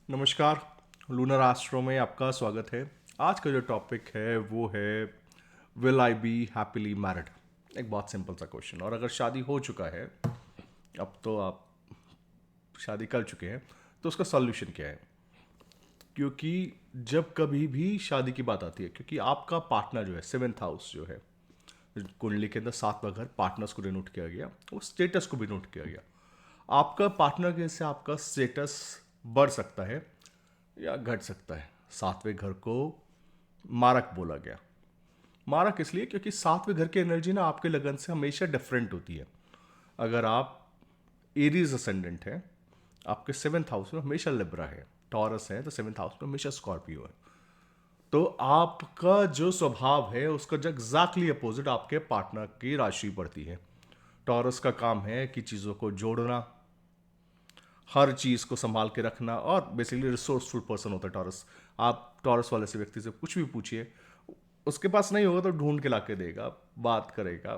नमस्कार। Lunar astro में आपका स्वागत है। आज का जो टॉपिक है वो है will I B happily married. एक बहुत सिंपल सा क्वेश्चन। और अगर शादी हो चुका है, अब तो आप शादी कर चुके हैं, तो उसका सॉल्यूशन क्या है? क्योंकि जब कभी भी शादी की बात आती है, क्योंकि आपका पार्टनर जो है, सेवेंथ हाउस जो है कुंडली के अंदर, सातवां घर, पार्टनर्स को डिनोट किया गया, वो स्टेटस को भी नोट किया गया। आपका पार्टनर के से आपका स्टेटस बढ़ सकता है या घट सकता है। सातवें घर को मारक बोला गया। मारक इसलिए क्योंकि सातवें घर की एनर्जी ना आपके लगन से हमेशा डिफरेंट होती है। अगर आप एरीज असेंडेंट है, आपके सेवेंथ हाउस में हमेशा लिब्रा है, टॉरस है तो सेवेंथ हाउस में हमेशा स्कॉर्पियो है। तो आपका जो स्वभाव है उसका जो एग्जैक्टली अपोजिट आपके पार्टनर की राशि पड़ती है। टॉरस का काम है कि चीज़ों को जोड़ना, हर चीज़ को संभाल के रखना, और बेसिकली रिसोर्सफुल पर्सन होता है टॉरस। आप टॉरस वाले से व्यक्ति से कुछ भी पूछिए, उसके पास नहीं होगा तो ढूंढ के ला के देगा, बात करेगा,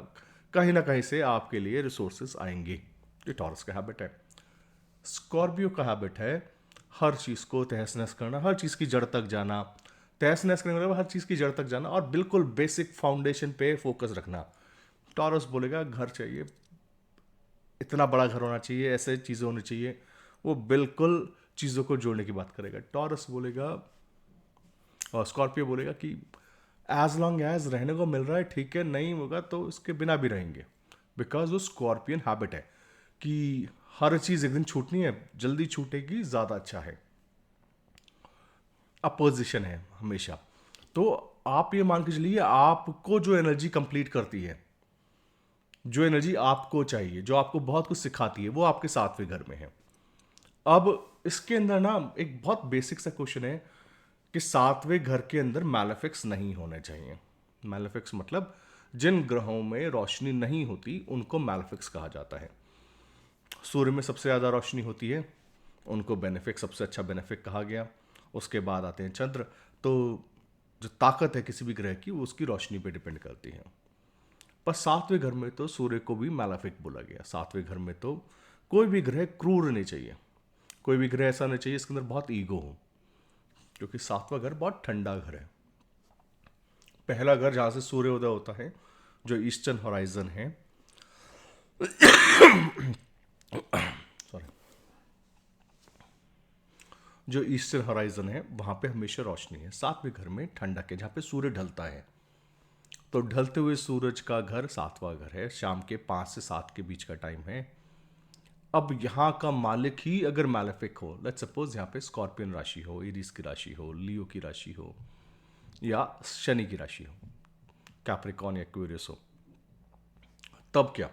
कहीं ना कहीं से आपके लिए रिसोर्सेज आएंगे। ये टॉरस का हैबिट है। स्कॉर्पियो का हैबिट है हर चीज़ को तहस नहस करना, हर चीज़ की जड़ तक जाना। तहस नहस करने मतलब हर चीज़ की जड़ तक जाना और बिल्कुल बेसिक फाउंडेशन पे फोकस रखना। टॉरस बोलेगा घर चाहिए, इतना बड़ा घर होना चाहिए, ऐसे चीज़ें होनी चाहिए। वो बिल्कुल चीज़ों को जोड़ने की बात करेगा। टॉरस बोलेगा और स्कॉर्पियो बोलेगा कि एज लॉन्ग एज रहने को मिल रहा है ठीक है, नहीं होगा तो इसके बिना भी रहेंगे। बिकॉज वो स्कॉर्पियन हैबिट है कि हर चीज़ एक दिन छूटनी है, जल्दी छूटेगी ज़्यादा अच्छा है। अपोजिशन है हमेशा। तो आप ये मान के चलिए, आपको जो एनर्जी कंप्लीट करती है, जो एनर्जी आपको चाहिए, जो आपको बहुत कुछ सिखाती है, वो आपके सातवें घर में है। अब इसके अंदर ना एक बहुत बेसिक सा क्वेश्चन है कि सातवें घर के अंदर मैलेफिक्स नहीं होने चाहिए। मैलेफिक्स मतलब जिन ग्रहों में रोशनी नहीं होती उनको मैलेफिक्स कहा जाता है। सूर्य में सबसे ज़्यादा रोशनी होती है, उनको बेनिफिक, सबसे अच्छा बेनिफिक कहा गया। उसके बाद आते हैं चंद्र। तो जो ताकत है किसी भी ग्रह की, वो उसकी रोशनी पे डिपेंड करती है। पर सातवें घर में तो सूर्य को भी मैलेफिक बोला गया। सातवें घर में तो कोई भी ग्रह क्रूर नहीं चाहिए, कोई भी ग्रह ऐसा नहीं चाहिए इसके अंदर बहुत ईगो हो, क्योंकि सातवां घर बहुत ठंडा घर है। पहला घर जहां से सूर्योदय होता है, जो ईस्टर्न होराइजन है, सॉरी, जो ईस्टर्न होराइजन है वहां पे हमेशा रोशनी है। सातवें घर में ठंडक है, जहां पे सूर्य ढलता है। तो ढलते हुए सूरज का घर सातवां घर है, शाम के 5 से 7 के बीच का टाइम है। अब यहाँ का मालिक ही अगर मैलेफिक हो, लेट्स सपोज यहाँ पे स्कॉर्पियन राशि हो, एरीज की राशि हो, लियो की राशि हो, या शनि की राशि हो, कैप्रिकॉन या एक्वेरियस हो, तब क्या?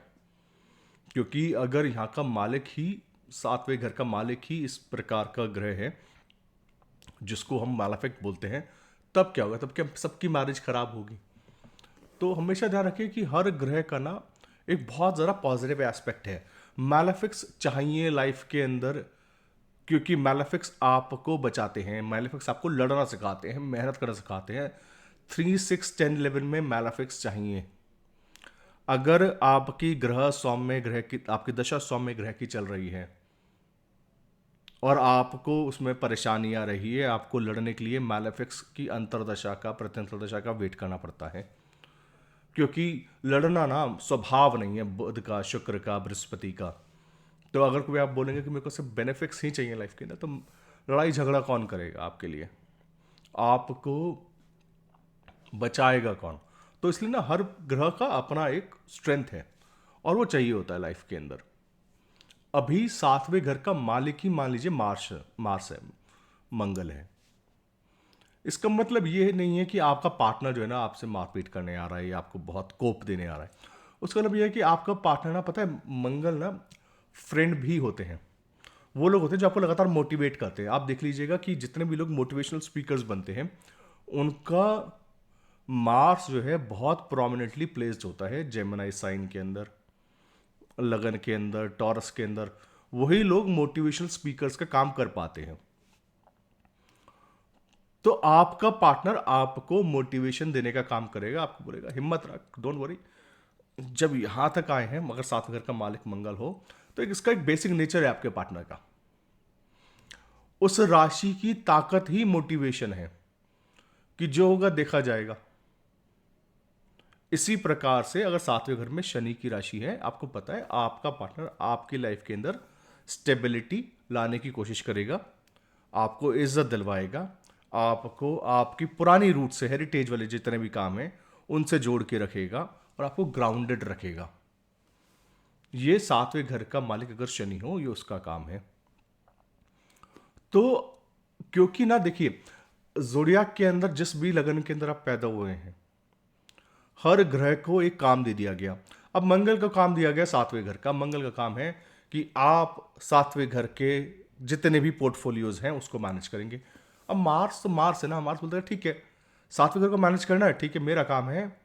क्योंकि अगर यहाँ का मालिक ही, सातवें घर का मालिक ही इस प्रकार का ग्रह है जिसको हम मैलेफिक बोलते हैं, तब क्या होगा? तब क्या सबकी मैरिज खराब होगी? तो हमेशा ध्यान रखिए कि हर ग्रह का ना एक बहुत ज़रा पॉजिटिव एस्पेक्ट है। मैलेफिक्स चाहिए लाइफ के अंदर, क्योंकि मैलेफिक्स आपको बचाते हैं, मैलेफिक्स आपको लड़ना सिखाते हैं, मेहनत करना सिखाते हैं। 3 6 10 11 में मैलेफिक्स चाहिए। अगर आपकी ग्रह सौम्य ग्रह की, आपकी दशा सौम्य ग्रह की चल रही है और आपको उसमें परेशानी आ रही है, आपको लड़ने के लिए मैलेफिक्स की अंतरदशा का, प्रत्यंतरदशा का वेट करना पड़ता है। क्योंकि लड़ना ना स्वभाव नहीं है बुध का, शुक्र का, बृहस्पति का। तो अगर कोई आप बोलेंगे कि मेरे को सिर्फ बेनिफिट्स ही चाहिए लाइफ के अंदर, तो लड़ाई झगड़ा कौन करेगा आपके लिए? आपको बचाएगा कौन? तो इसलिए ना हर ग्रह का अपना एक स्ट्रेंथ है और वो चाहिए होता है लाइफ के अंदर। अभी सातवें घर का मालिक ही मान लीजिए मार्स, मार्स है, मंगल है। इसका मतलब ये नहीं है कि आपका पार्टनर जो है ना आपसे मारपीट करने आ रहा है या आपको बहुत कोप देने आ रहा है। उसका मतलब ये है कि आपका पार्टनर ना, पता है, मंगल ना फ्रेंड भी होते हैं। वो लोग होते हैं जो आपको लगातार मोटिवेट करते हैं। आप देख लीजिएगा कि जितने भी लोग मोटिवेशनल स्पीकर्स बनते हैं, उनका मार्स जो है बहुत प्रोमिनेंटली प्लेस्ड होता है जेमिनी साइन के अंदर, लगन के अंदर, टॉरस के अंदर। वही लोग मोटिवेशनल स्पीकर्स का काम कर पाते हैं। तो आपका पार्टनर आपको मोटिवेशन देने का काम करेगा, आपको बोलेगा हिम्मत रख, डोंट वरी। जब यहां तक आए हैं, मगर साथ घर का मालिक मंगल हो, तो इसका एक बेसिक नेचर है आपके पार्टनर का। उस राशि की ताकत ही मोटिवेशन है कि जो होगा देखा जाएगा। इसी प्रकार से अगर सातवें घर में शनि की राशि है, आपको पता है आपका पार्टनर आपकी लाइफ के अंदर स्टेबिलिटी लाने की कोशिश करेगा, आपको इज्जत दिलवाएगा, आपको आपकी पुरानी रूट से हेरिटेज वाले जितने भी काम हैं उनसे जोड़ के रखेगा और आपको ग्राउंडेड रखेगा। ये सातवें घर का मालिक अगर शनि हो, ये उसका काम है। तो क्योंकि ना देखिए, जोडियाक के अंदर जिस भी लगन के अंदर आप पैदा हुए हैं, हर ग्रह को एक काम दे दिया गया। अब मंगल का काम दिया गया सातवें घर का। मंगल का काम है कि आप सातवें घर के जितने भी पोर्टफोलियोज हैं उसको मैनेज करेंगे। अब मार्स तो मार्स है ना, मार्स बोलता है ठीक है सातवें घर को मैनेज करना है, ठीक है मेरा काम है,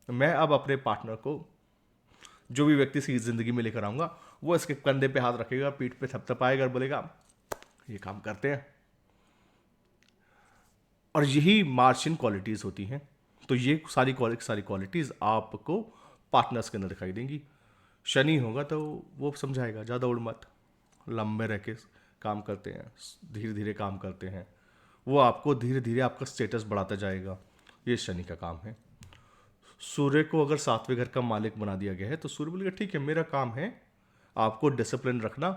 मैं अब अपने पार्टनर को जो भी व्यक्ति इसकी जिंदगी में लेकर आऊंगा वो इसके कंधे पे हाथ रखेगा, पीठ पे थपथपाएगा और बोलेगा ये काम करते हैं। और यही मार्शियन क्वालिटीज होती हैं। तो ये सारी क्वालिटीज आपको पार्टनर्स के अंदर दिखाई देंगी। शनि होगा तो वो समझाएगा ज़्यादा उड़ मत, लंबे रह के काम करते हैं, धीरे धीरे काम करते हैं, वो आपको धीरे धीरे आपका स्टेटस बढ़ाता जाएगा। ये शनि का काम है। सूर्य को अगर सातवें घर का मालिक बना दिया गया है तो सूर्य बोलेगा ठीक है मेरा काम है आपको डिसिप्लिन रखना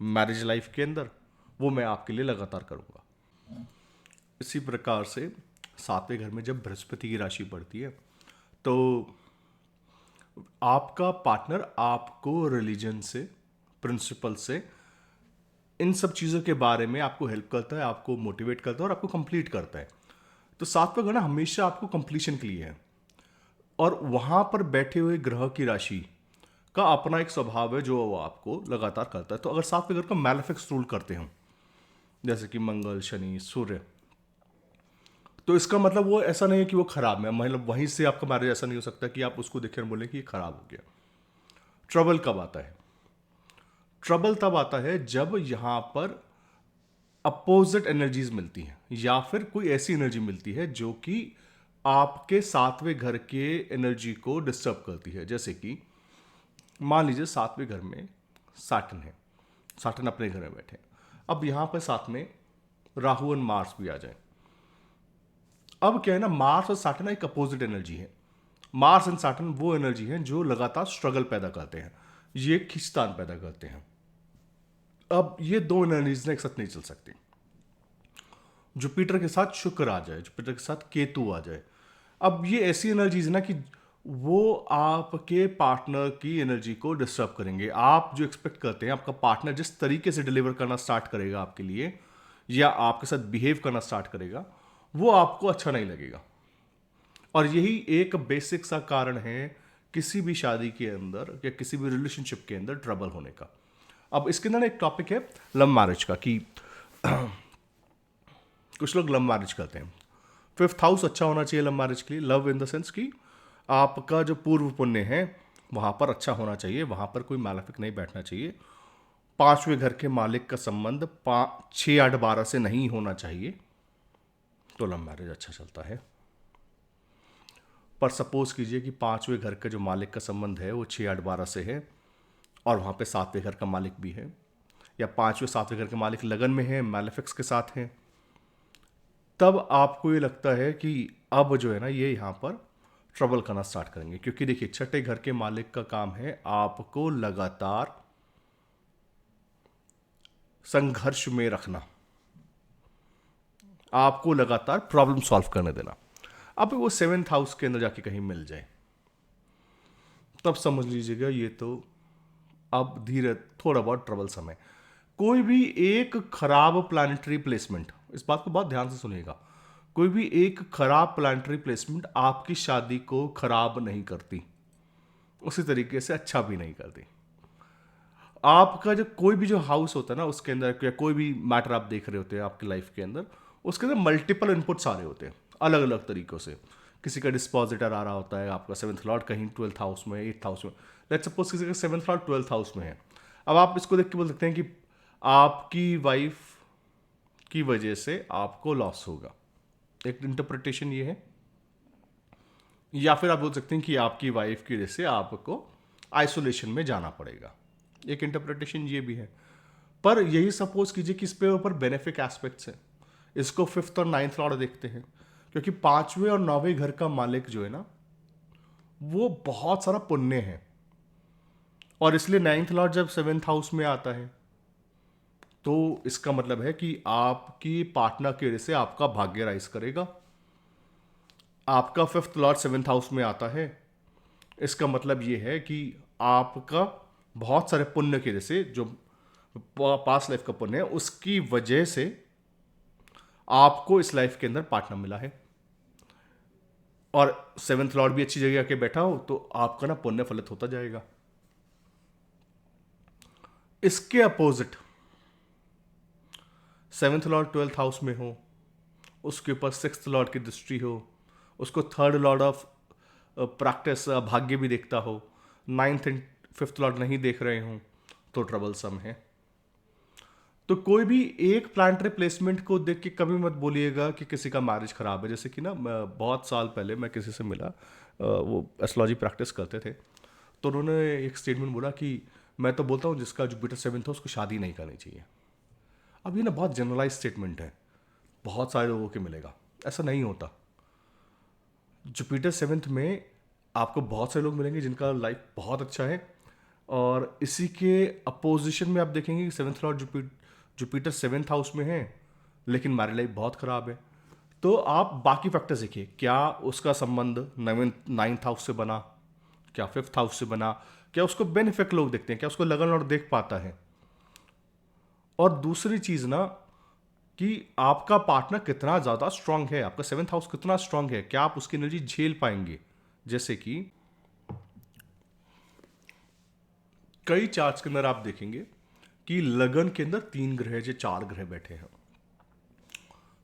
मैरिज लाइफ के अंदर, वो मैं आपके लिए लगातार करूंगा। इसी प्रकार से सातवें घर में जब बृहस्पति की राशि पड़ती है तो आपका पार्टनर आपको रिलीजन से, प्रिंसिपल से, इन सब चीज़ों के बारे में आपको हेल्प करता है, आपको मोटिवेट करता है और आपको कंप्लीट करता है। तो सातवां घर ना हमेशा आपको कंप्लीशन के लिए है। और वहां पर बैठे हुए ग्रह की राशि का अपना एक स्वभाव है जो वो आपको लगातार करता है। तो अगर सातवें घर को मैलेफिक्स रूल करते हैं जैसे कि मंगल, शनि, सूर्य, तो इसका मतलब वो ऐसा नहीं है कि वो खराब है। मतलब वहीं से आपका मैरिज ऐसा नहीं हो सकता कि आप उसको देखें और बोले कि ये खराब हो गया। ट्रबल कब आता है? ट्रबल तब आता है जब यहां पर अपोजिट एनर्जीज मिलती हैं या फिर कोई ऐसी एनर्जी मिलती है जो कि आपके सातवें घर के एनर्जी को डिस्टर्ब करती है। जैसे कि मान लीजिए सातवें घर में सैटर्न है, सैटर्न अपने घर में बैठे, अब यहां पर साथ में राहु और मार्स भी आ जाए। अब क्या है ना, मार्स और सैटर्न एक अपोजिट एनर्जी है। मार्स एंड सैटर्न वो एनर्जी है जो लगातार स्ट्रगल पैदा करते हैं, ये खिंचतान पैदा करते हैं। अब ये दो एनर्जीज ने एक साथ नहीं चल सकती। जुपिटर के साथ शुक्र आ जाए, जुपिटर के साथ केतु आ जाए, अब ये ऐसी एनर्जीज है ना कि वो आपके पार्टनर की एनर्जी को डिस्टर्ब करेंगे। आप जो एक्सपेक्ट करते हैं आपका पार्टनर जिस तरीके से डिलीवर करना स्टार्ट करेगा आपके लिए या आपके साथ बिहेव करना स्टार्ट करेगा वो आपको अच्छा नहीं लगेगा। और यही एक बेसिक सा कारण है किसी भी शादी के अंदर या किसी भी रिलेशनशिप के अंदर ट्रबल होने का। अब इसके अंदर एक टॉपिक है लव मैरिज का कि कुछ लोग लव मैरिज करते हैं। फिफ्थ हाउस अच्छा होना चाहिए लव मैरिज के लिए। लव इन द सेंस कि आपका जो पूर्व पुण्य है वहाँ पर अच्छा होना चाहिए, वहाँ पर कोई मैलेफिक नहीं बैठना चाहिए। पांचवें घर के मालिक का संबंध 6, 8, 12 से नहीं होना चाहिए, तो लव मैरिज अच्छा चलता है। पर सपोज कीजिए कि पांचवें घर का जो मालिक का संबंध है वो 6, 8, 12 से है और वहाँ पे सातवें घर का मालिक भी है, या पांचवें सातवें घर के मालिक लगन में है, मैलेफिक्स के साथ हैं, तब आपको ये लगता है कि अब जो है ना ये यहाँ पर ट्रबल करना स्टार्ट करेंगे। क्योंकि देखिए छठे घर के मालिक का काम है आपको लगातार संघर्ष में रखना, आपको लगातार प्रॉब्लम सॉल्व करने देना। अब वो सेवेंथ हाउस के अंदर जाके कहीं मिल जाए तब समझ लीजिएगा ये तो अब धीरे थोड़ा बहुत ट्रबल समय। कोई भी एक खराब प्लानिटरी प्लेसमेंट, इस बात को बहुत ध्यान से सुनिएगा, कोई भी एक खराब प्लानिटरी प्लेसमेंट आपकी शादी को खराब नहीं करती, उसी तरीके से अच्छा भी नहीं करती। आपका जो कोई भी जो हाउस होता है ना उसके अंदर या कोई भी मैटर आप देख रहे होते हैं आपकी लाइफ के अंदर, उसके अंदर मल्टीपल इनपुट्स आ रहे होते हैं अलग अलग तरीकों से। किसी का डिस्पोजिटर आ रहा होता है, आपका सेवंथ लॉर्ड कहीं 12th हाउस में, 8th हाउस में, लेट्स सपोज किसी का सेवंथ लॉर्ड 12th हाउस में है। अब आप इसको देख के बोल सकते हैं कि आपकी वाइफ की वजह से आपको लॉस होगा, एक इंटरप्रिटेशन ये है। या फिर आप बोल सकते हैं कि आपकी वाइफ की वजह से आपको आइसोलेशन में जाना पड़ेगा, एक इंटरप्रिटेशन ये भी है। पर यही सपोज कीजिए कि इस पे ऊपर बेनिफिक एस्पेक्ट्स हैं, इसको फिफ्थ और नाइन्थ लॉर्ड देखते हैं, क्योंकि पांचवें और नौवें घर का मालिक जो है ना, वो बहुत सारा पुण्य है, और इसलिए नाइन्थ लॉर्ड जब सेवेंथ हाउस में आता है तो इसका मतलब है कि आपकी पार्टनर की वजह से आपका भाग्य राइज करेगा। आपका फिफ्थ लॉर्ड सेवेंथ हाउस में आता है, इसका मतलब ये है कि आपका बहुत सारे पुण्य की वजह से, जो पास्ट लाइफ का पुण्य है उसकी वजह से आपको इस लाइफ के अंदर पार्टनर मिला है, और सेवेंथ लॉर्ड भी अच्छी जगह आके बैठा हो तो आपका ना पुण्य फलित होता जाएगा। इसके opposite seventh Lord twelfth house में हो, उसके ऊपर सिक्स्थ लॉर्ड की दृष्टि हो, उसको थर्ड लॉर्ड ऑफ प्रैक्टिस भाग्य भी देखता हो, नाइन्थ एंड फिफ्थ लॉर्ड नहीं देख रहे हो, तो ट्रबल सम है। तो कोई भी एक प्लानेटरी प्लेसमेंट को देख के कभी मत बोलिएगा कि किसी का मैरिज खराब है। जैसे कि ना, बहुत साल पहले मैं किसी से मिला, वो एस्ट्रोलॉजी प्रैक्टिस करते थे, तो उन्होंने एक स्टेटमेंट बोला कि मैं तो बोलता हूँ जिसका जुपिटर सेवेंथ हो उसको शादी नहीं करनी चाहिए। अब ये ना बहुत जनरलाइज स्टेटमेंट है, बहुत सारे लोगों के मिलेगा, ऐसा नहीं होता। जुपिटर सेवेंथ में आपको बहुत सारे लोग मिलेंगे जिनका लाइफ बहुत अच्छा है, और इसी के अपोजिशन में आप देखेंगे कि seventh Lord Jupiter seventh house में है लेकिन मैरिज लाइफ बहुत खराब है। तो आप बाकी फैक्टर्स देखिए, क्या उसका संबंध नाइन्थ हाउस से बना, क्या फिफ्थ हाउस से बना, क्या उसको बेनिफिट लोग देखते हैं, क्या उसको लगन और देख पाता है। और दूसरी चीज ना, कि आपका पार्टनर कितना ज्यादा स्ट्रांग है, आपका सेवेंथ हाउस कितना स्ट्रांग है, क्या आप उसकी एनर्जी झेल पाएंगे। जैसे कि कई चार्ट्स के अंदर आप देखेंगे कि लगन के अंदर 3 ग्रह या 4 ग्रह बैठे हैं,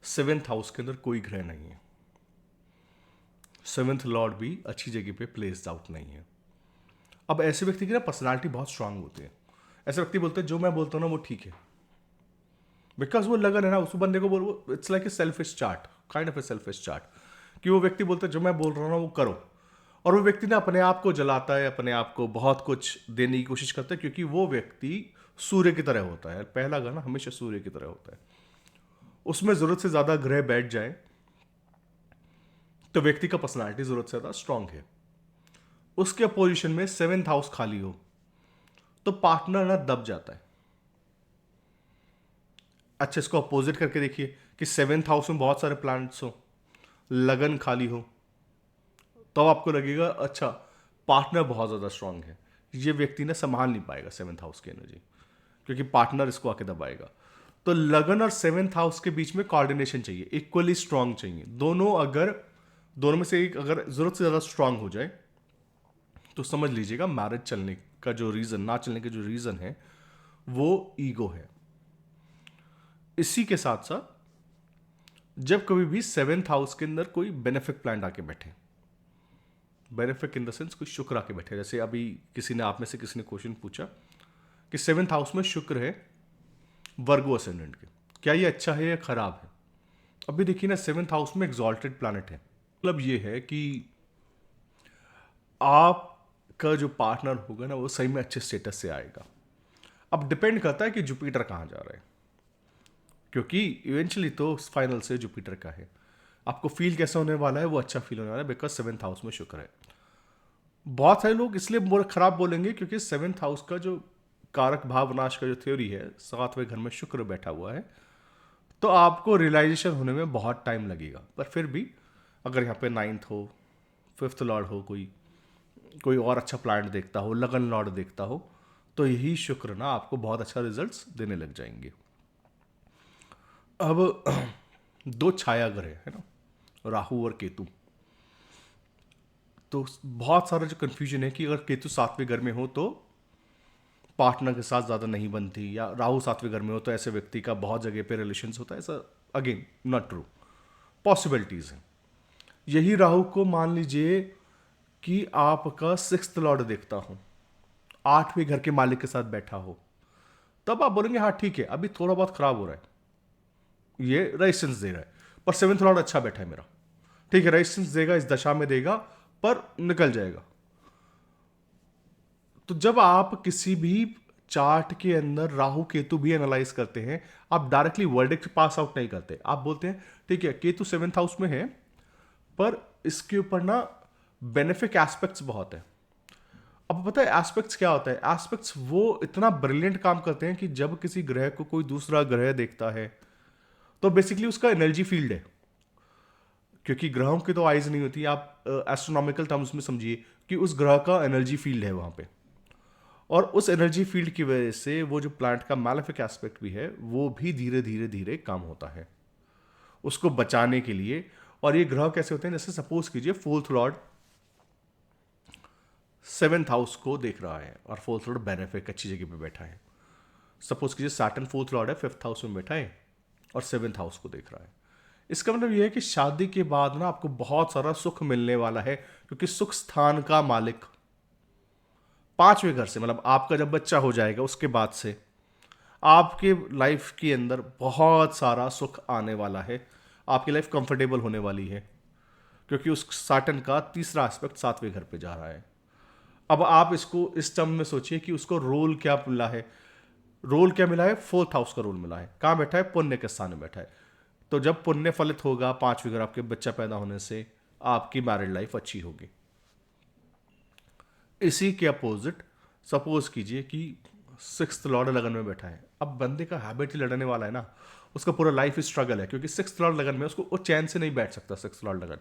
सेवेंथ हाउस के अंदर कोई ग्रह नहीं है, सेवेंथ लॉर्ड भी अच्छी जगह पे प्लेस्ड आउट नहीं है। अब ऐसे व्यक्ति की ना पर्सनालिटी बहुत स्ट्रांग होती है। ऐसे व्यक्ति बोलते हैं जो मैं बोलता हूँ ना वो ठीक है, बिकॉज वो लगन है ना, उस बंदे को बोल, it's like a selfish chart, kind of A selfish chart, कि वो व्यक्ति बोलता है जो मैं बोल रहा हूँ ना वो करो, और वो व्यक्ति ना अपने आप को जलाता है, अपने आप को बहुत कुछ देने की कोशिश करता है, क्योंकि वो व्यक्ति सूर्य की तरह होता है। पहला घर ना हमेशा सूर्य की तरह होता है, उसमें जरूरत से ज्यादा ग्रह बैठ जाए तो व्यक्ति का पर्सनालिटी जरूरत से ज्यादा स्ट्रांग है। उसके अपोजिशन में सेवेंथ हाउस खाली हो तो पार्टनर ना दब जाता है। अच्छा, इसको अपोजिट करके देखिए कि सेवेंथ हाउस में बहुत सारे प्लैनेट्स हो, लगन खाली हो, तो आपको लगेगा अच्छा पार्टनर बहुत ज़्यादा स्ट्रांग है, ये व्यक्ति ना संभाल नहीं पाएगा सेवेंथ हाउस की एनर्जी, क्योंकि पार्टनर इसको आके दबाएगा। तो लगन और सेवेंथ हाउस के बीच में कोऑर्डिनेशन चाहिए, इक्वली स्ट्रांग चाहिए। दोनों में से एक अगर जरूरत से ज़्यादा स्ट्रांग हो जाए तो समझ लीजिएगा मैरिज चलने का जो रीज़न, ना चलने का जो रीज़न है वो ईगो है। इसी के साथ साथ जब कभी भी सेवेंथ हाउस के अंदर कोई बेनिफिक प्लान आके बैठे, बेनिफिक इन द सेंस कोई शुक्र आके बैठे, जैसे अभी किसी ने, आप में से किसी ने क्वेश्चन पूछा कि सेवेंथ हाउस में शुक्र है वर्गो असेंडेंट के, क्या ये अच्छा है या खराब है। अभी देखिए ना, सेवेंथ हाउस में एक्सॉल्टेड प्लैनेट है, मतलब ये है कि आपका जो पार्टनर होगा ना वो सही में अच्छे स्टेटस से आएगा। अब डिपेंड करता है कि जुपिटर कहाँ जा रहा है, क्योंकि इवेंचुअली तो फाइनल से जुपिटर का है। आपको फील कैसा होने वाला है, वो अच्छा फील होने वाला है, बिकॉज सेवेंथ हाउस में शुक्र है। बहुत सारे लोग इसलिए खराब बोलेंगे क्योंकि सेवेंथ हाउस का जो कारक भाव विनाश का जो थ्योरी है, सातवें घर में शुक्र बैठा हुआ है, तो आपको रियलाइजेशन होने में बहुत टाइम लगेगा। पर फिर भी अगर यहाँ पे नाइन्थ हो, फिफ्थ लॉर्ड हो, कोई और अच्छा प्लैनेट देखता हो, लगन लॉर्ड देखता हो, तो यही शुक्र ना आपको बहुत अच्छा रिजल्ट्स देने लग जाएंगे। अब 2 छाया ग्रह है ना, राहु और केतु, तो बहुत सारा जो कंफ्यूजन है कि अगर केतु 7वें घर में हो तो पार्टनर के साथ ज़्यादा नहीं बनती, या राहु 7वें घर में हो तो ऐसे व्यक्ति का बहुत जगह पे रिलेशंस होता है। ऐसा अगेन नॉट ट्रू, पॉसिबिलिटीज़ हैं। यही राहु को मान लीजिए कि आपका सिक्स्थ लॉर्ड देखता हो, 8वें घर के मालिक के साथ बैठा हो, तब आप बोलेंगे हाँ ठीक है अभी थोड़ा बहुत खराब हो रहा है, ये रेजिस्टेंस दे रहा है, पर सेवेंथ लॉर्ड अच्छा बैठा है मेरा, ठीक है रेजिस्टेंस देगा, इस दशा में देगा, पर निकल जाएगा। तो जब आप किसी भी चार्ट के अंदर राहु केतु भी एनालाइज करते हैं, आप डायरेक्टली वर्डिक्ट पास आउट नहीं करते। आप बोलते हैं ठीक है केतु 7th हाउस में है, पर इसके ऊपर ना बेनिफिक एस्पेक्ट्स बहुत है। अब पता है एस्पेक्ट्स क्या होता है? एस्पेक्ट्स वो इतना ब्रिलियंट काम करते हैं कि जब किसी ग्रह को कोई दूसरा ग्रह देखता है तो बेसिकली उसका एनर्जी फील्ड है। क्योंकि ग्रहों की तो आइज नहीं होती, आप एस्ट्रोनॉमिकल टर्म्स में समझिए कि उस ग्रह का एनर्जी फील्ड है वहां पे, और उस एनर्जी फील्ड की वजह से वो जो प्लांट का मैलेफिक एस्पेक्ट भी है वो भी धीरे धीरे धीरे काम होता है उसको बचाने के लिए। और ये ग्रह कैसे होते हैं? जैसे सपोज कीजिए फोर्थ लॉर्ड 7th हाउस को देख रहा है और फोर्थ लॉर्ड बेनिफिक अच्छी जगह पे बैठा है। सपोज कीजिए सैटर्न फोर्थ लॉर्ड है, 5th हाउस में बैठा है और 7th हाउस को देख रहा है। इसका मतलब यह है कि शादी के बाद ना आपको बहुत सारा सुख मिलने वाला है, क्योंकि सुख स्थान का मालिक 5वें घर से, मतलब आपका जब बच्चा हो जाएगा उसके बाद से आपके लाइफ के अंदर बहुत सारा सुख आने वाला है। आपकी लाइफ कंफर्टेबल होने वाली है, क्योंकि उस सैटर्न का तीसरा एस्पेक्ट 7वें घर पे जा रहा है। अब आप इसको इस टर्म में सोचिए कि उसको रोल क्या मिला है। रोल क्या मिला है? 4th हाउस का रोल मिला है। कहां बैठा है? पुण्य के स्थान में बैठा है। तो जब पुण्य फलित होगा 5वें घर आपके बच्चा पैदा होने से, आपकी मैरिड लाइफ अच्छी होगी। इसी के अपोजिट सपोज कीजिए कि 6th लॉर्ड लगन में बैठा है। अब बंदे का हैबिट ही लड़ने वाला है ना, उसका पूरा लाइफ स्ट्रगल है, क्योंकि 6th लॉर्ड लगन में उसको वो चैन से नहीं बैठ सकता। 6th लॉर्ड लगन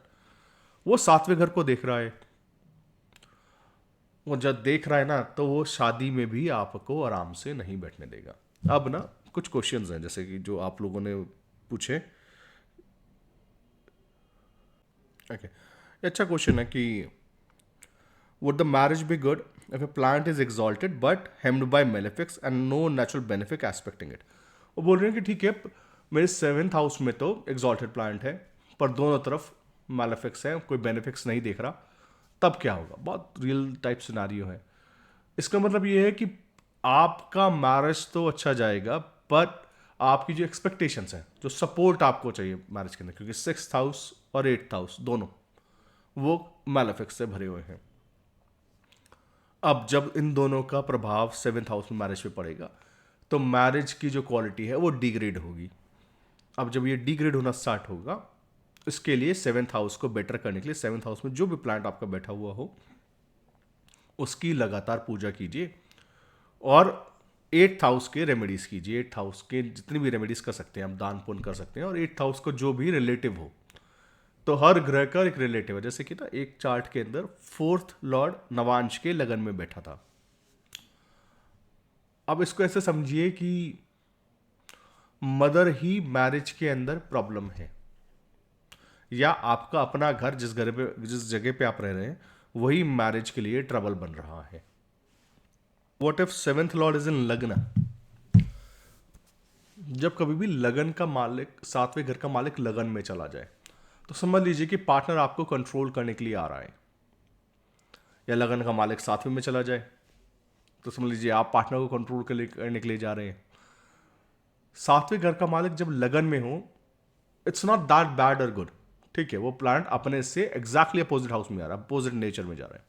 वो 7वें घर को देख रहा है। वो जब देख रहा है ना, तो वो शादी में भी आपको आराम से नहीं बैठने देगा। अब ना कुछ क्वेश्चंस हैं जैसे कि जो आप लोगों ने पूछे। ओके, अच्छा क्वेश्चन है कि would the marriage be good if a plant is exalted but hemmed by malefics and no natural benefic aspecting it? वो बोल रहे हैं कि ठीक है मेरे 7th हाउस में तो exalted plant है, पर दोनों तरफ malefics है, कोई बेनिफिक्स नहीं देख रहा, तब क्या होगा? बहुत रियल टाइप सिनारियो है। इसका मतलब ये है कि आपका मैरिज तो अच्छा जाएगा, पर आपकी जो एक्सपेक्टेशंस हैं, जो सपोर्ट आपको चाहिए मैरिज के अंदर, क्योंकि 6th हाउस और 8th हाउस दोनों वो मैलेफिक्स से भरे हुए हैं। अब जब इन दोनों का प्रभाव 7th हाउस में मैरिज पे पड़ेगा, तो मैरिज की जो क्वालिटी है वो डिग्रेड होगी। अब जब ये डिग्रेड होना स्टार्ट होगा, इसके लिए 7th हाउस को बेटर करने के लिए 7th हाउस में जो भी प्लांट आपका बैठा हुआ हो उसकी लगातार पूजा कीजिए, और 8th हाउस के रेमेडीज कीजिए। 8th हाउस के जितनी भी रेमेडीज कर सकते हैं, आप दान पुण्य कर सकते हैं। और 8th हाउस को जो भी रिलेटिव हो, तो हर ग्रह का एक रिलेटिव है। जैसे कि ना एक चार्ट के अंदर 4th लॉर्ड नवांश के लगन में बैठा था। अब इसको ऐसे समझिए कि मदर ही मैरिज के अंदर प्रॉब्लम है, या आपका अपना घर जिस जगह पे आप रह रहे हैं वही मैरिज के लिए ट्रबल बन रहा है। What if 7th Lord is in लग्न? जब कभी भी लगन का मालिक, 7वें घर का मालिक लगन में चला जाए, तो समझ लीजिए कि पार्टनर आपको कंट्रोल करने के लिए आ रहा है। या लगन का मालिक 7वें में चला जाए, तो समझ लीजिए आप पार्टनर को कंट्रोल करने के लिए जा रहे हैं। 7वें घर का मालिक जब लगन में हो, इट्स नॉट दैट बैड और गुड। ठीक है, वो प्लांट अपने से एग्जैक्टली अपोजिट हाउस में आ रहा है, अपोजिट नेचर में जा रहा है।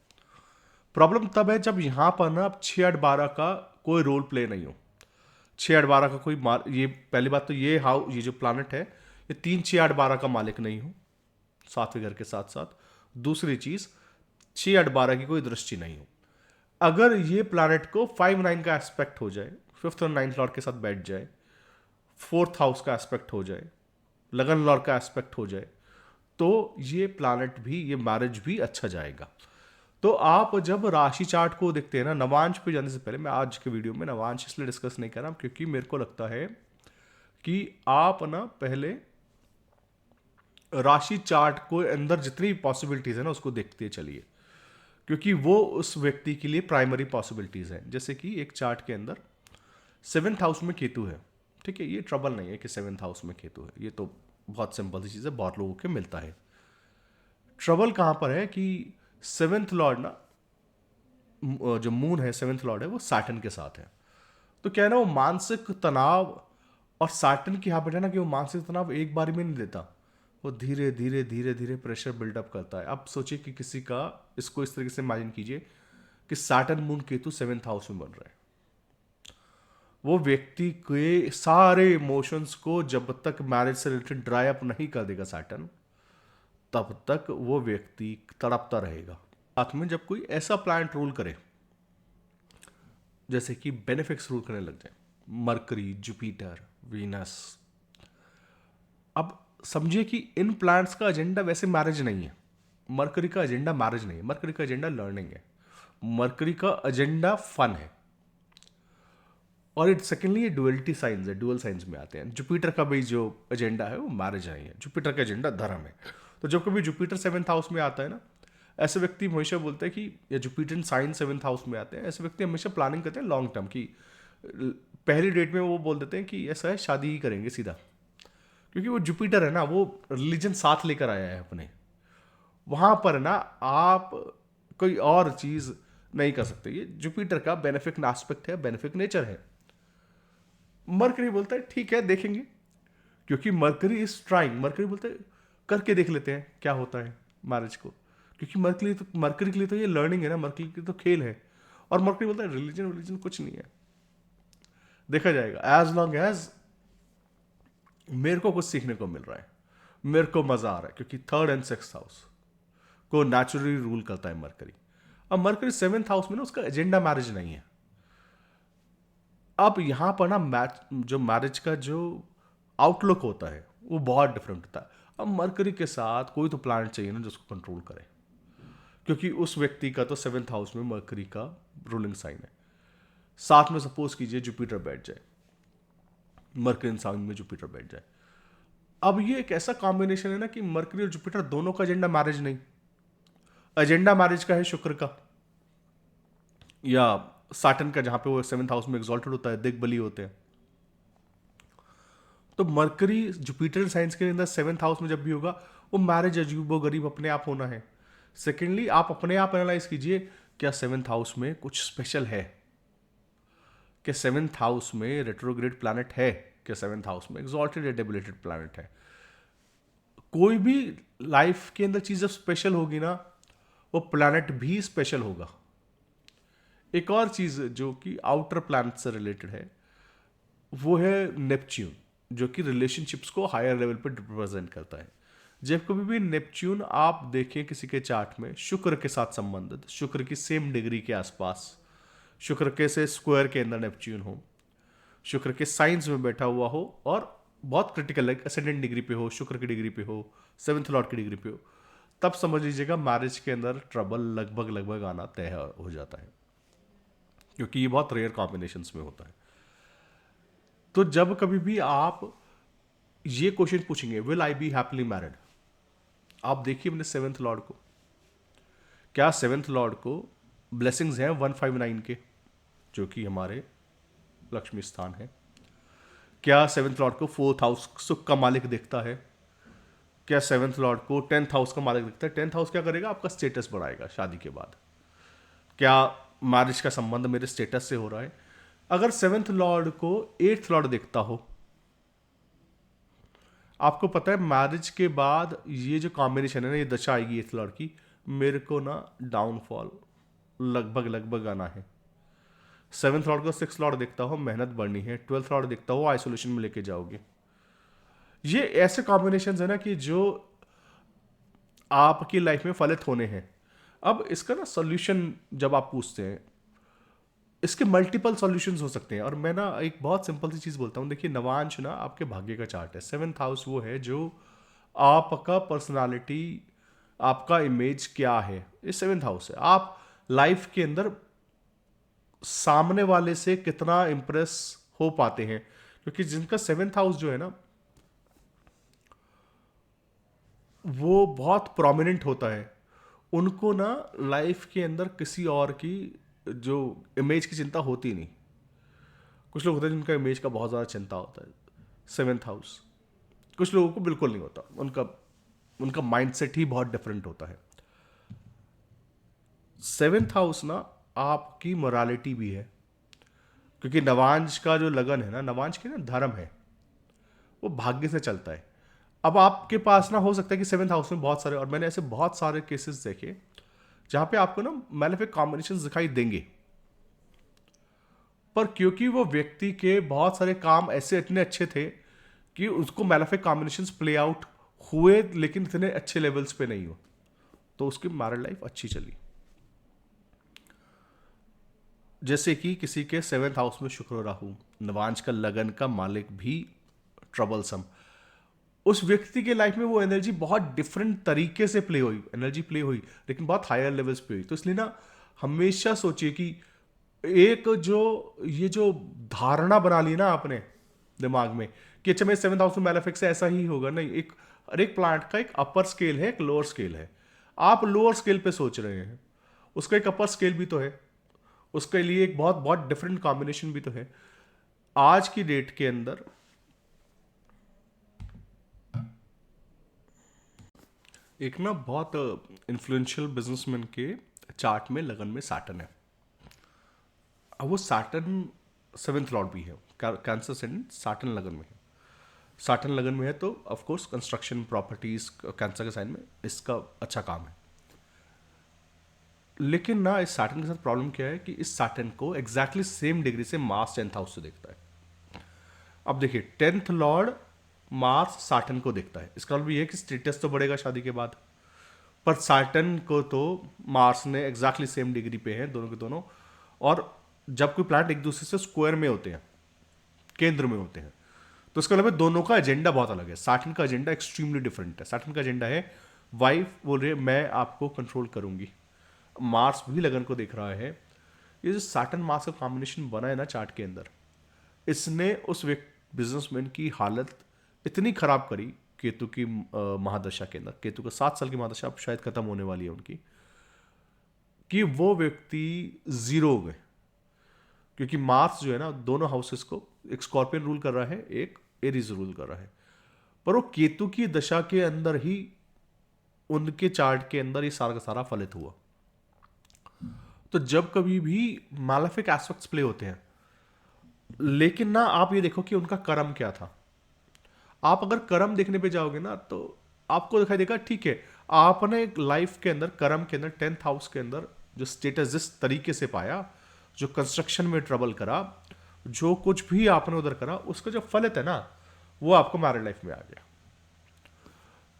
प्रॉब्लम तब है जब यहां पर ना 6-8-12 का कोई रोल प्ले नहीं हो। 6-8-12 का कोई ये पहली बात तो ये जो प्लानट है ये 3-6-8-12 का मालिक नहीं हो 7वें घर के साथ साथ। दूसरी चीज 6-8-12 की कोई दृष्टि नहीं हो। अगर ये प्लानट को 5-9 का एस्पेक्ट हो जाए, 5th और 9th लॉर्ड के साथ बैठ जाए, 4th हाउस का एस्पेक्ट हो जाए, लगन लॉर्ड का एस्पेक्ट हो जाए, तो ये प्लानट भी, ये मैरिज भी अच्छा जाएगा। तो आप जब राशि चार्ट को देखते हैं ना, नवांश पे जाने से पहले, मैं आज के वीडियो में नवांश इसलिए डिस्कस नहीं कर रहा क्योंकि मेरे को लगता है कि आप ना पहले राशि चार्ट को अंदर जितनी पॉसिबिलिटीज है ना उसको देखते चलिए, क्योंकि वो उस व्यक्ति के लिए प्राइमरी पॉसिबिलिटीज हैं। जैसे कि एक चार्ट के अंदर 7th हाउस में केतु है, ठीक है, ये ट्रबल नहीं है कि 7th हाउस में केतु है, ये तो बहुत सिंपल सी चीज़ है, बहुत लोगों के मिलता है। ट्रबल कहाँ पर है कि 7th लॉर्ड ना, जो मून है 7th लॉर्ड है वो सैटर्न के साथ है। तो क्या है ना, वो मानसिक तनाव, और सैटर्न की हैबिट है ना कि वो मानसिक तनाव एक बार में नहीं देता, वो धीरे धीरे धीरे धीरे प्रेशर बिल्डअप करता है। अब सोचिए कि किसी का, इसको इस तरीके से इमेजिन कीजिए कि Saturn moon Ketu 7th house में बन रहा है, वो व्यक्ति के सारे इमोशंस को जब तक मैरिज से रिलेटेड ड्राई अप नहीं कर देगा सैटर्न, तब तक वो व्यक्ति तड़पता रहेगा। साथ में जब कोई ऐसा प्लैनेट रूल करे, जैसे कि बेनिफिक्स रूल करने लग जाए, मरकरी, जुपिटर, वीनस, अब समझिए कि इन प्लैनेट्स का एजेंडा वैसे मैरिज नहीं है। मरकरी का एजेंडा मैरिज नहीं है, मरकरी का एजेंडा लर्निंग है, मरकरी का एजेंडा फन है। और इट सेकेंडली ये डुअलिटी साइंस है, डुअल साइंस में आते हैं। जुपिटर का भी जो एजेंडा है वो मैरिज नहीं है, जुपिटर का एजेंडा धर्म है। तो जब कभी जुपिटर 7th हाउस में आता है ना, ऐसे व्यक्ति हमेशा बोलते हैं कि, या जुपिटर साइन 7th हाउस में आते हैं, ऐसे व्यक्ति हमेशा प्लानिंग करते हैं लॉन्ग टर्म की। पहली डेट में वो बोल देते हैं कि ऐसा है, शादी ही करेंगे सीधा, क्योंकि वो जुपिटर है ना, वो रिलीजन साथ लेकर आया है अपने। वहां पर ना आप कोई और चीज नहीं कर सकते। ये जुपिटर का बेनिफिक एस्पेक्ट है, बेनिफिक नेचर है। मरकरी बोलता है ठीक है देखेंगे, क्योंकि मरकरी इज ट्राइंग। मरकरी बोलता है करके देख लेते हैं क्या होता है मैरिज को, क्योंकि मरकरी के लिए तो ये लर्निंग है ना, मरकरी के लिए तो खेल है। और मरकरी बोलता है रिलीजन कुछ नहीं है, देखा जाएगा, एज लॉन्ग एज मेरे को कुछ सीखने को मिल रहा है, मेरे को मजा आ रहा है। क्योंकि 3rd and 6th हाउस को नेचुरली रूल करता है मरकरी। अब मरकरी 7th हाउस में ना, उसका एजेंडा मैरिज नहीं है। अब यहां पर ना जो मैरिज का जो आउटलुक होता है वो बहुत डिफरेंट होता है। अब मरकरी के साथ कोई तो प्लैनेट चाहिए ना जिसको कंट्रोल करे, क्योंकि उस व्यक्ति का तो 7th हाउस में मरकरी का रूलिंग साइन है। साथ में सपोज कीजिए जुपिटर बैठ जाए, मरकरी साइन में जुपिटर बैठ जाए। अब ये एक ऐसा कॉम्बिनेशन है ना कि मरकरी और जुपिटर दोनों का एजेंडा मैरिज नहीं, एजेंडा मैरिज का है शुक्र का या सैटर्न का, जहां पे वो 7th हाउस में एक्सॉल्टेड होता है, दिग्बली होते हैं। तो मरकरी जुपिटर साइंस के अंदर 7th हाउस में जब भी होगा, वो मैरिज अजीबो गरीब अपने आप होना है। सेकेंडली आप अपने आप एनालाइज कीजिए, क्या 7th हाउस में कुछ स्पेशल है? क्या 7th हाउस में रेट्रोग्रेड प्लैनेट है? क्या 7th हाउस में एक्सॉल्टेड या डेबिलिटेड प्लैनेट है? कोई भी लाइफ के अंदर चीज जब स्पेशल होगी ना, वो प्लैनेट भी स्पेशल होगा। एक और चीज जो कि आउटर प्लैनेट से रिलेटेड है, वो है नेपच्यून, जो कि रिलेशनशिप्स को हायर लेवल पर रिप्रेजेंट करता है। जब कभी भी नेपच्यून आप देखें किसी के चार्ट में, शुक्र के साथ संबंधित, शुक्र की सेम डिग्री के आसपास, शुक्र के से स्क्वायर के अंदर नेपच्यून हो, शुक्र के साइंस में बैठा हुआ हो, और बहुत क्रिटिकल लाइक असेंडेंट डिग्री पे हो, शुक्र की डिग्री पे हो, 7th लॉर्ड की डिग्री पे हो, तब समझ लीजिएगा मैरिज के अंदर ट्रबल लगभग आना तय हो जाता है, क्योंकि ये बहुत रेयर कॉम्बिनेशंस में होता है। तो जब कभी भी आप ये क्वेश्चन पूछेंगे, will I B happily married, आप देखिए अपने 7th लॉर्ड को, क्या 7th लॉर्ड को ब्लेसिंग्स हैं 159 के, जो कि हमारे लक्ष्मी स्थान है। क्या 7th लॉर्ड को 4th हाउस सुख का मालिक देखता है? क्या 7th लॉर्ड को 10th हाउस का मालिक देखता है? 10th हाउस क्या करेगा? आपका स्टेटस बढ़ाएगा शादी के बाद। क्या मैरिज का संबंध मेरे स्टेटस से हो रहा है? अगर 7th लॉर्ड को 8th लॉर्ड देखता हो, आपको पता है मैरिज के बाद ये जो कॉम्बिनेशन है ना, ये दशा आएगी 8th लॉर्ड की, मेरे को ना डाउनफॉल लगभग आना है। 7th लॉर्ड को 6th लॉर्ड देखता हो, मेहनत बढ़नी है। 12th लॉर्ड देखता हो, आइसोलेशन में लेके जाओगे। ये ऐसे कॉम्बिनेशन है ना कि जो आपकी लाइफ में फलित होने हैं। अब इसका ना सोल्यूशन जब आप पूछते हैं, इसके मल्टीपल सॉल्यूशंस हो सकते हैं। और मैं ना एक बहुत सिंपल सी चीज़ बोलता हूँ, देखिए नवांश ना आपके भाग्य का चार्ट है। 7th हाउस वो है जो आपका पर्सनालिटी, आपका इमेज क्या है, ये 7th हाउस है। आप लाइफ के अंदर सामने वाले से कितना इंप्रेस हो पाते हैं, क्योंकि जिनका 7th हाउस जो है ना, वो बहुत प्रोमिनेंट होता है, उनको ना लाइफ के अंदर किसी और की जो इमेज की चिंता होती नहीं। कुछ लोग होते हैं जिनका इमेज का बहुत ज़्यादा चिंता होता है 7th हाउस, कुछ लोगों को बिल्कुल नहीं होता। उनका माइंडसेट ही बहुत डिफरेंट होता है। 7th हाउस ना आपकी मोरालिटी भी है, क्योंकि नवांश का जो लगन है ना, नवांश की ना धर्म है, वो भाग्य से चलता है। अब आपके पास ना हो सकता है कि 7th हाउस में बहुत सारे, और मैंने ऐसे बहुत सारे केसेस देखे जहां पे आपको ना मैलेफिक कॉम्बिनेशंस दिखाई देंगे, पर क्योंकि वो व्यक्ति के बहुत सारे काम ऐसे इतने अच्छे थे कि उसको मैलेफिक कॉम्बिनेशंस प्ले आउट हुए, लेकिन इतने अच्छे लेवल्स पे नहीं हो, तो उसकी मैरिड लाइफ अच्छी चली। जैसे कि किसी के 7th हाउस में शुक्र राहु, नवांश का लगन का मालिक भी ट्रबलसम, उस व्यक्ति के लाइफ में वो एनर्जी बहुत डिफरेंट तरीके से प्ले हुई, एनर्जी प्ले हुई, लेकिन बहुत हायर लेवल्स पे हुई। तो इसलिए ना हमेशा सोचिए कि एक जो ये जो धारणा बना ली ना आपने दिमाग में कि अच्छा मेरे 7th हाउस में मैलेफिक से ऐसा ही होगा, नहीं। एक हर एक प्लांट का एक अपर स्केल है, एक लोअर स्केल है। आप लोअर स्केल पे सोच रहे हैं, उसका एक अपर स्केल भी तो है, उसके लिए एक बहुत बहुत डिफरेंट कॉम्बिनेशन भी तो है। आज की डेट के अंदर एक ना बहुत इन्फ्लुएंशियल बिजनेसमैन के चार्ट में लगन में सैटर्न है। अब वो सैटर्न 7th लॉर्ड भी है, कैंसर सेंट सैटर्न लगन में है। सैटर्न लगन में है तो of course construction, properties, cancer के साइन में इसका अच्छा काम है। लेकिन ना इस सैटर्न के साथ प्रॉब्लम क्या है कि इस सैटर्न को एग्जैक्टली सेम डिग्री से मार्स 10th हाउस से देखता है। अब देखिए 10th लॉर्ड मार्स सैटर्न को देखता है, इसका मतलब ये है कि स्टेटस तो बढ़ेगा शादी के बाद, पर सैटर्न को तो मार्स ने एग्जैक्टली सेम डिग्री पे है दोनों के दोनों। और जब कोई प्लैनेट एक दूसरे से स्क्वायर में होते हैं, केंद्र में होते हैं, तो इसका मतलब दोनों का एजेंडा बहुत अलग है। सैटर्न का एजेंडा एक्सट्रीमली डिफरेंट है। सैटर्न का एजेंडा है वाइफ बोल रही है मैं आपको कंट्रोल करूंगी। मार्स भी लगन को देख रहा है। ये जो सैटर्न मार्स का कॉम्बिनेशन बना है ना चार्ट के अंदर, इसने उस बिजनेसमैन की हालत इतनी खराब करी केतु की महादशा के अंदर। केतु का 7 साल की महादशा अब शायद खत्म होने वाली है उनकी, कि वो व्यक्ति जीरो हो गए। क्योंकि मार्स जो है ना दोनों हाउसेस को, एक स्कॉर्पियन रूल कर रहा है, एक एरीज रूल कर रहा है, पर वो केतु की दशा के अंदर ही उनके चार्ट के अंदर ये सारा का सारा फलित हुआ। तो जब कभी भी मैलेफिक एस्पेक्ट्स प्ले होते हैं, लेकिन ना आप ये देखो कि उनका कर्म क्या था। आप अगर कर्म देखने पे जाओगे ना तो आपको दिखाई देगा ठीक है, आपने लाइफ के अंदर कर्म के अंदर 10th हाउस के अंदर जो स्टेटस जिस तरीके से पाया, जो कंस्ट्रक्शन में ट्रबल करा, जो कुछ भी आपने उधर करा, उसका जो फलित है ना वो आपको मैरिड लाइफ में आ गया।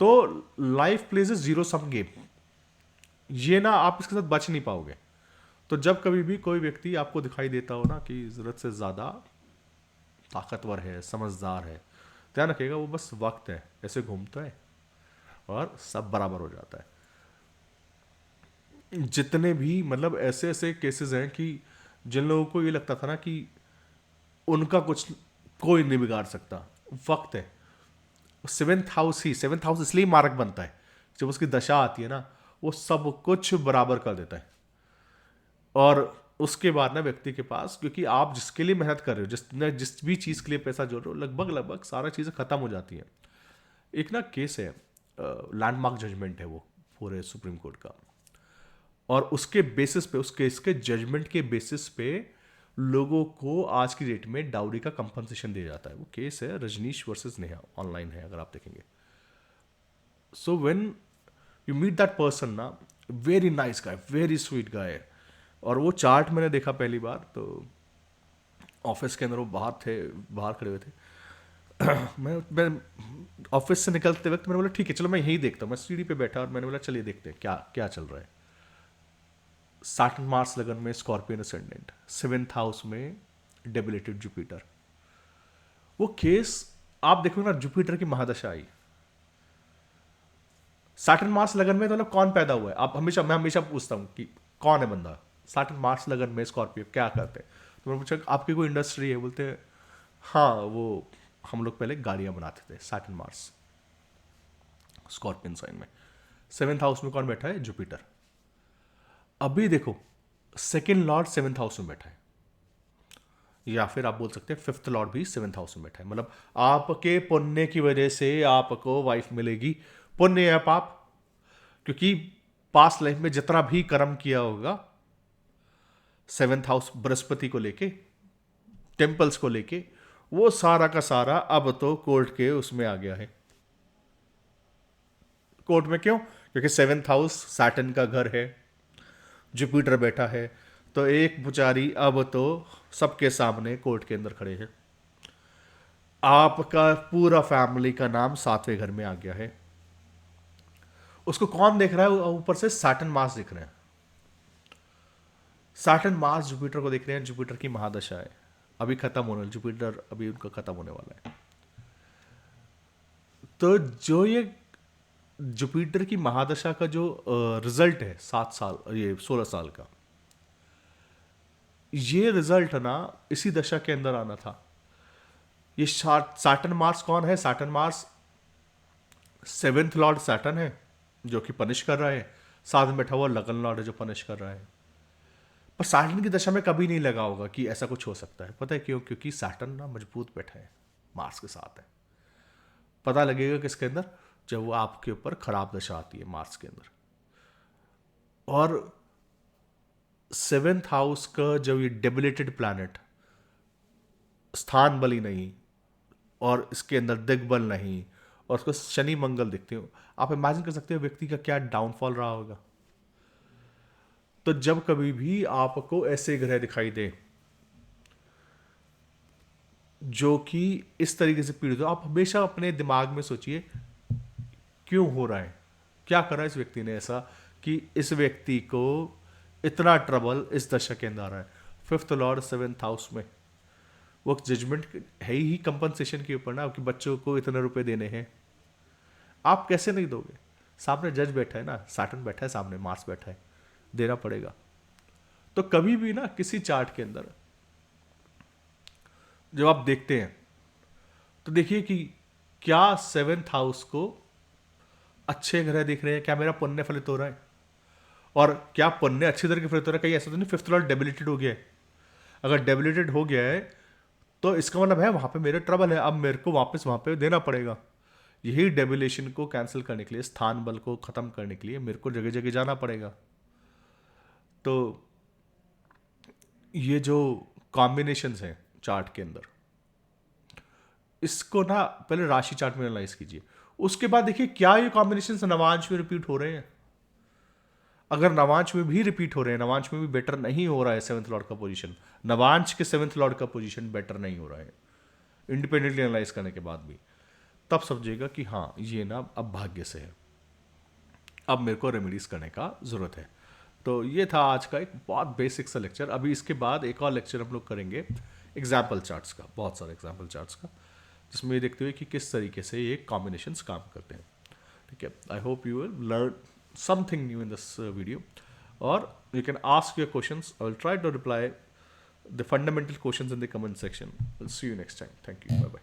तो life plays a zero sum game, ये ना आप इसके साथ बच नहीं पाओगे। तो जब कभी भी कोई व्यक्ति आपको दिखाई देता हो ना कि जरूरत से ज्यादा ताकतवर है, समझदार है, ध्यान रखिएगा वो बस वक्त है, ऐसे घूमता है और सब बराबर हो जाता है। जितने भी मतलब ऐसे ऐसे केसेस हैं कि जिन लोगों को ये लगता था ना कि उनका कुछ कोई नहीं बिगाड़ सकता, वक्त है। 7th हाउस इसलिए मारक बनता है, जब उसकी दशा आती है ना वो सब कुछ बराबर कर देता है। और उसके बाद ना व्यक्ति के पास, क्योंकि आप जिसके लिए मेहनत कर रहे हो, जिस भी चीज़ के लिए पैसा जोड़ रहे हो, लगभग लगभग सारा चीज़ें खत्म हो जाती हैं। एक ना केस है, लैंडमार्क जजमेंट है वो पूरे सुप्रीम कोर्ट का, और उसके बेसिस पे, उस केस के जजमेंट के बेसिस पे लोगों को आज की डेट में डाउरी का कंपनसेशन दिया जाता है। वो केस है रजनीश वर्सेस नेहा, ऑनलाइन है अगर आप देखेंगे। So when you meet that person ना, very nice guy, very sweet guy, और वो चार्ट मैंने देखा पहली बार तो ऑफिस के अंदर वो बाहर थे, बाहर खड़े हुए थे। मैं ऑफिस से निकलते वक्त मैंने बोला ठीक है चलो मैं यही देखता हूँ। मैं सीढ़ी पे बैठा और मैंने बोला चलिए देखते हैं क्या क्या चल रहा है। सैटर्न मार्स लगन में स्कॉर्पियन असेंडेंट, 7th हाउस में डेबिलेटेड जुपिटर। वो केस आप देखोगे ना, जुपिटर की महादशा आई, सैटर्न मार्स लगन में, तो मतलब कौन पैदा हुआ है। आप हमेशा, मैं हमेशा पूछता हूँ कि कौन है बंदा। सैटर्न मार्स लगन में स्कॉर्पियो क्या करते हैं, तो मैंने पूछा आपकी कोई इंडस्ट्री है, बोलते हैं हाँ वो हम लोग पहले गाड़ियां बनाते थे। सैटर्न मार्स स्कॉर्पियन साइन में, 7th हाउस में कौन बैठा है, जुपिटर। अभी देखो सेकेंड लॉर्ड 7th हाउस में बैठा है, या फिर आप बोल सकते हैं 5th लॉर्ड भी 7th हाउस में बैठा है। मतलब आपके पुण्य की वजह से आपको वाइफ मिलेगी। पुण्य या पाप, क्योंकि पास्ट लाइफ में जितना भी कर्म किया होगा 7th हाउस बृहस्पति को लेके, टेम्पल्स को लेके, वो सारा का सारा अब तो कोर्ट के उसमें आ गया है। कोर्ट में क्यों? क्योंकि 7th हाउस सैटर्न का घर है, जुपिटर बैठा है, तो एक पुजारी अब तो सबके सामने कोर्ट के अंदर खड़े हैं। आपका पूरा फैमिली का नाम 7वें घर में आ गया है। उसको कौन देख रहा है? ऊपर से सैटर्न मार्स दिख रहे हैं। सैटर्न मार्स जुपिटर को देख रहे हैं। जुपिटर की महादशा है, अभी खत्म होने, जुपिटर अभी उनका खत्म होने वाला है। तो जो ये जुपिटर की महादशा का जो रिजल्ट है 7 साल, ये 16 साल का, ये रिजल्ट ना इसी दशा के अंदर आना था। ये सैटर्न मार्स कौन है? Saturn Mars 7th Lord Saturn है, जो कि पनिश कर रहा है। साथ में बैठा हुआ लगन लॉर्ड है, जो पनिश कर रहा है। पर सैटर्न की दशा में कभी नहीं लगा होगा कि ऐसा कुछ हो सकता है। पता है क्यों? क्योंकि सैटर्न ना मजबूत बैठा है, मार्स के साथ है। पता लगेगा किसके अंदर? जब वो आपके ऊपर खराब दशा आती है मार्स के अंदर। और 7th हाउस का जब ये डेबिलेटेड प्लैनेट, स्थान बली नहीं और इसके अंदर दिग्बल नहीं, और उसको शनि मंगल दिखते हो, आप इमेजिन कर सकते हो व्यक्ति का क्या डाउनफॉल रहा होगा। तो जब कभी भी आपको ऐसे ग्रह दिखाई दे जो कि इस तरीके से पीड़ित हो, आप हमेशा अपने दिमाग में सोचिए क्यों हो रहा है, क्या करा इस व्यक्ति ने ऐसा कि इस व्यक्ति को इतना ट्रबल इस दशा के अंदर आ रहा है। 5th लॉर्ड 7th हाउस में, वो जजमेंट है ही कंपनसेशन के ऊपर ना, आपके बच्चों को इतने रुपए देने हैं, आप कैसे नहीं दोगे? सामने जज बैठा है ना, सैटर्न बैठा है सामने, मार्स बैठा है, देना पड़ेगा। तो कभी भी ना किसी चार्ट के अंदर जब आप देखते हैं तो देखिए कि क्या 7th हाउस को अच्छे ग्रह दिख रहे हैं, क्या मेरा पुण्य फलित हो रहा है, और क्या पुण्य अच्छी तरह के फलित हो रहा है। कहीं ऐसा तो नहीं 5th लॉर्ड डेबिलिटेड हो गया है? अगर डेबिलिटेड हो गया है तो इसका मतलब है वहां पे मेरे ट्रबल है, अब मेरे को वापस वहां पे देना पड़ेगा। यही डेबिलेशन को कैंसिल करने के लिए, स्थान बल को खत्म करने के लिए मेरे को जगह जगह जाना पड़ेगा। तो ये जो कॉम्बिनेशंस हैं चार्ट के अंदर, इसको ना पहले राशि चार्ट में एनालाइज कीजिए। उसके बाद देखिए क्या ये कॉम्बिनेशंस नवांश में रिपीट हो रहे हैं। अगर नवांश में भी रिपीट हो रहे हैं, नवांश में भी बेटर नहीं हो रहा है 7th लॉर्ड का पोजीशन, नवांश के 7th लॉर्ड का पोजीशन बेटर नहीं हो रहा है इंडिपेंडेंटली एनालाइज करने के बाद भी, तब समझिएगा कि हाँ ये ना अब भाग्य से है, अब मेरे को रेमेडीज करने का जरूरत है। तो ये था आज का एक बहुत बेसिक सा लेक्चर। अभी इसके बाद एक और लेक्चर हम लोग करेंगे एग्जाम्पल चार्ट्स का, बहुत सारे एग्जाम्पल चार्ट्स का, जिसमें ये देखते हुए कि किस तरीके से ये कॉम्बिनेशंस काम करते हैं। ठीक है, I hope you will learn something new in this video, और you can ask your questions. I will try to reply the fundamental questions in the comment section. I'll see you next time. Thank you. Bye-bye.